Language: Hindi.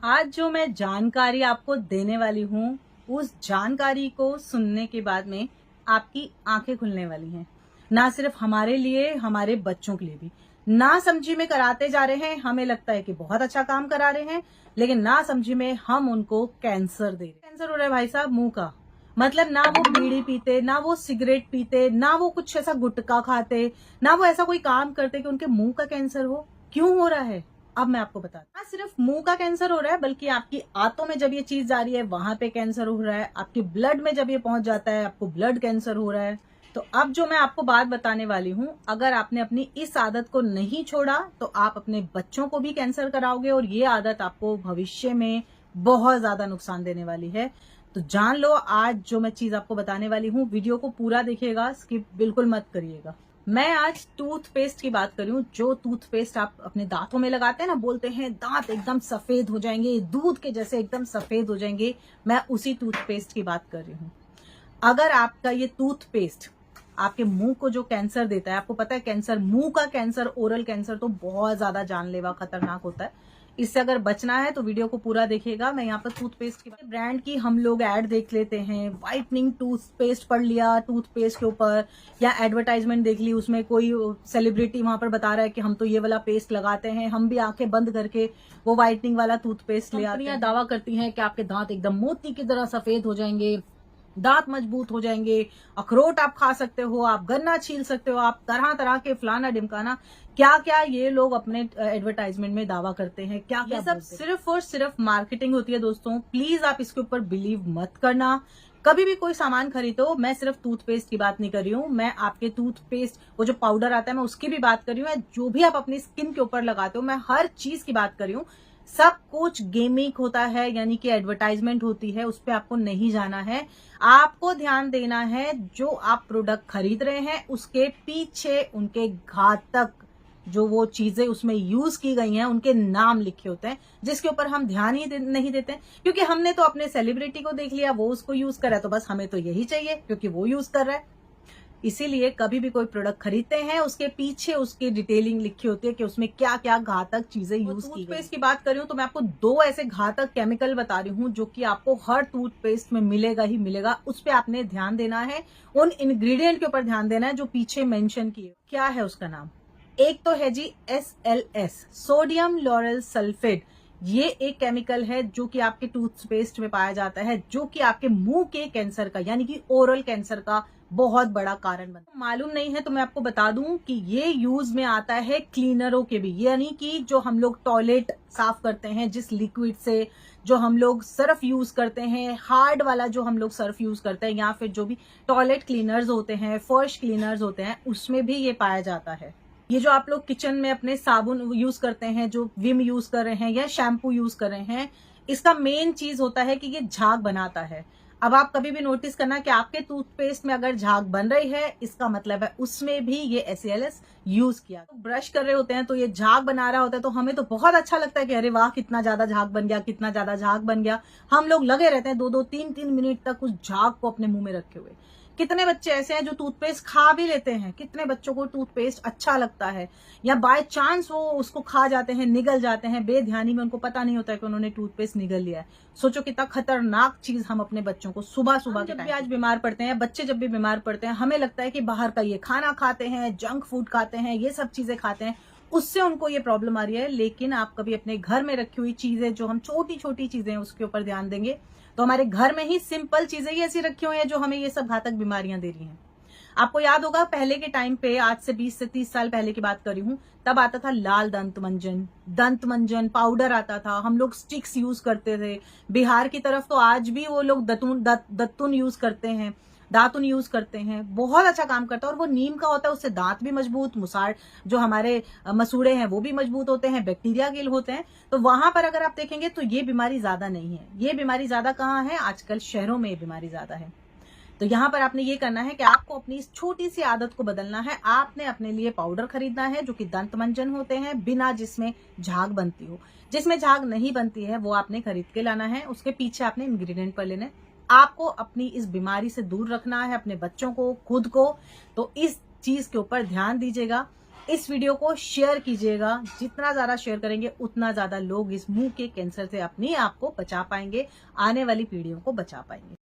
आज जो मैं जानकारी आपको देने वाली हूँ, उस जानकारी को सुनने के बाद में आपकी आंखें खुलने वाली हैं। ना सिर्फ हमारे लिए, हमारे बच्चों के लिए भी। ना समझी में कराते जा रहे हैं, हमें लगता है कि बहुत अच्छा काम करा रहे हैं, लेकिन ना समझी में हम उनको कैंसर दे रहे हैं। कैंसर हो रहा है भाई साहब मुंह का। मतलब ना वो बीड़ी पीते, ना वो सिगरेट पीते, ना वो कुछ ऐसा गुटखा खाते, ना वो ऐसा कोई काम करते कि उनके मुंह का कैंसर हो। क्यों हो रहा है अब मैं आपको बता दूं। सिर्फ मुंह का कैंसर हो रहा है, बल्कि आपकी आंतों में जब ये चीज जा रही है वहां पे कैंसर हो रहा है। आपके ब्लड में जब ये पहुंच जाता है आपको ब्लड कैंसर हो रहा है। तो अब जो मैं आपको बात बताने वाली हूं, अगर आपने अपनी इस आदत को नहीं छोड़ा तो आप अपने बच्चों को भी कैंसर कराओगे, और ये आदत आपको भविष्य में बहुत ज्यादा नुकसान देने वाली है। तो जान लो, आज जो मैं चीज आपको बताने वाली हूँ, वीडियो को पूरा देखिएगा, स्किप बिल्कुल मत करिएगा। मैं आज टूथपेस्ट की बात कर रही हूँ। जो टूथपेस्ट आप अपने दांतों में लगाते हैं ना, बोलते हैं दांत एकदम सफेद हो जाएंगे, दूध के जैसे एकदम सफेद हो जाएंगे, मैं उसी टूथपेस्ट की बात कर रही हूँ। अगर आपका ये टूथपेस्ट आपके मुंह को जो कैंसर देता है, आपको पता है कैंसर, मुंह का कैंसर, ओरल कैंसर तो बहुत ज्यादा जानलेवा खतरनाक होता है। इससे अगर बचना है तो वीडियो को पूरा देखिएगा। मैं यहाँ पर टूथपेस्ट की ब्रांड की हम लोग ऐड देख लेते हैं। व्हाइटनिंग टूथपेस्ट पढ़ लिया टूथपेस्ट के ऊपर, या एडवर्टाइजमेंट देख ली, उसमें कोई सेलिब्रिटी वहां पर बता रहा है कि हम तो ये वाला पेस्ट लगाते हैं, हम भी आंखें बंद करके वो व्हाइटनिंग वाला टूथपेस्ट ले आते हैं। दावा करती हैं कि आपके दांत एकदम मोती की तरह सफेद हो जाएंगे, दांत मजबूत हो जाएंगे, अखरोट आप खा सकते हो, आप गन्ना छील सकते हो, आप तरह तरह के फलाना डिमकाना क्या क्या ये लोग अपने एडवर्टाइजमेंट में दावा करते हैं। क्या क्या सब सिर्फ और सिर्फ मार्केटिंग होती है दोस्तों। प्लीज आप इसके ऊपर बिलीव मत करना। कभी भी कोई सामान खरीदो, मैं सिर्फ टूथपेस्ट की बात नहीं कर रही हूँ, मैं आपके टूथपेस्ट वो जो पाउडर आता है मैं उसकी भी बात कर रही हूँ, जो भी आप अपनी स्किन के ऊपर लगाते हो, मैं हर चीज की बात कर रही हूँ। सब कुछ गेमिंग होता है, यानी कि एडवर्टाइजमेंट होती है, उस पर आपको नहीं जाना है। आपको ध्यान देना है जो आप प्रोडक्ट खरीद रहे हैं उसके पीछे उनके घातक जो वो चीजें उसमें यूज की गई हैं उनके नाम लिखे होते हैं, जिसके ऊपर हम ध्यान ही नहीं देते हैं। क्योंकि हमने तो अपने सेलिब्रिटी को देख लिया, वो उसको यूज कर रहा है, तो बस हमें तो यही चाहिए क्योंकि वो यूज कर रहा है। इसीलिए कभी भी कोई प्रोडक्ट खरीदते हैं उसके पीछे उसकी डिटेलिंग लिखी होती है कि उसमें क्या क्या घातक चीजें यूज की। टूथपेस्ट की बात कर रही हूँ तो मैं आपको दो ऐसे घातक केमिकल बता रही हूँ जो कि आपको हर टूथपेस्ट में मिलेगा ही मिलेगा। उस पर आपने ध्यान देना है, उन इंग्रेडिएंट के ऊपर ध्यान देना है जो पीछे मेंशन किए। क्या है उसका नाम? एक तो है जी SLS, सोडियम लॉरेल सल्फेट। ये एक केमिकल है जो कि आपके टूथपेस्ट में पाया जाता है, जो कि आपके मुंह के कैंसर का यानी कि ओरल कैंसर का बहुत बड़ा कारण बनता है। मालूम नहीं है तो मैं आपको बता दूं कि ये यूज में आता है क्लीनरों के भी, यानी कि जो हम लोग टॉयलेट साफ करते हैं जिस लिक्विड से, जो हम लोग सर्फ यूज करते हैं, हार्ड वाला जो हम लोग सर्फ यूज करते हैं, या फिर जो भी टॉयलेट क्लीनर्स होते हैं, फर्श क्लीनर्स होते हैं, उसमें भी ये पाया जाता है। ये जो आप लोग किचन में अपने साबुन यूज करते हैं, जो विम यूज कर रहे हैं या शैम्पू यूज कर रहे हैं, इसका मेन चीज होता है कि ये झाग बनाता है। अब आप कभी भी नोटिस करना कि आपके टूथपेस्ट में अगर झाग बन रही है, इसका मतलब है उसमें भी ये SLS यूज किया। तो ब्रश कर रहे होते हैं तो ये झाग बना रहा होता है, तो हमें तो बहुत अच्छा लगता है कि अरे वाह कितना ज्यादा झाग बन गया, कितना ज्यादा झाग बन गया। हम लोग लगे रहते हैं 2-2, 3-3 मिनट तक उस झाग को अपने मुंह में रखे हुए। कितने बच्चे ऐसे हैं जो टूथपेस्ट खा भी लेते हैं, कितने बच्चों को टूथपेस्ट अच्छा लगता है, या बाय चांस वो उसको खा जाते हैं, निगल जाते हैं बेध्यानी में, उनको पता नहीं होता है कि उन्होंने टूथपेस्ट निगल लिया है। सोचो कितना खतरनाक चीज हम अपने बच्चों को सुबह सुबह जब भी आज बीमार पड़ते हैं, बच्चे जब भी बीमार पड़ते हैं, हमें लगता है कि बाहर का ये खाना खाते हैं, जंक फूड खाते हैं, ये सब चीजें खाते हैं, उससे उनको ये प्रॉब्लम आ रही है। लेकिन आप कभी अपने घर में रखी हुई चीजें, जो हम छोटी छोटी चीजें हैं उसके ऊपर ध्यान देंगे, तो हमारे घर में ही सिंपल चीजें ही ऐसी रखी हुई हैं जो हमें ये सब घातक बीमारियां दे रही हैं। आपको याद होगा पहले के टाइम पे, आज से 20 से 30 साल पहले की बात कर रही हूं, तब आता था लाल दंत मंजन पाउडर आता था, हम लोग स्टिक्स यूज करते थे। बिहार की तरफ तो आज भी वो लोग दत्तून यूज करते हैं, दातुन यूज करते हैं, बहुत अच्छा काम करता है। और वो नीम का होता है, उससे दांत भी मजबूत, मुसाड़ जो हमारे मसूड़े हैं वो भी मजबूत होते हैं, बैक्टीरिया किल होते हैं। तो वहां पर अगर आप देखेंगे तो ये बीमारी ज्यादा नहीं है। ये बीमारी ज्यादा कहाँ है? आजकल शहरों में ये बीमारी ज्यादा है। तो यहाँ पर आपने ये करना है कि आपको अपनी इस छोटी सी आदत को बदलना है। आपने अपने लिए पाउडर खरीदना है जो कि दंत मंजन होते हैं, बिना जिसमें झाग बनती हो। जिसमें झाग नहीं बनती है वो आपने खरीद के लाना है, उसके पीछे आपने इंग्रेडिएंट पर लेने। आपको अपनी इस बीमारी से दूर रखना है अपने बच्चों को, खुद को। तो इस चीज के ऊपर ध्यान दीजिएगा। इस वीडियो को शेयर कीजिएगा। जितना ज्यादा शेयर करेंगे उतना ज्यादा लोग इस मुंह के कैंसर से अपने आप को बचा पाएंगे, आने वाली पीढ़ियों को बचा पाएंगे।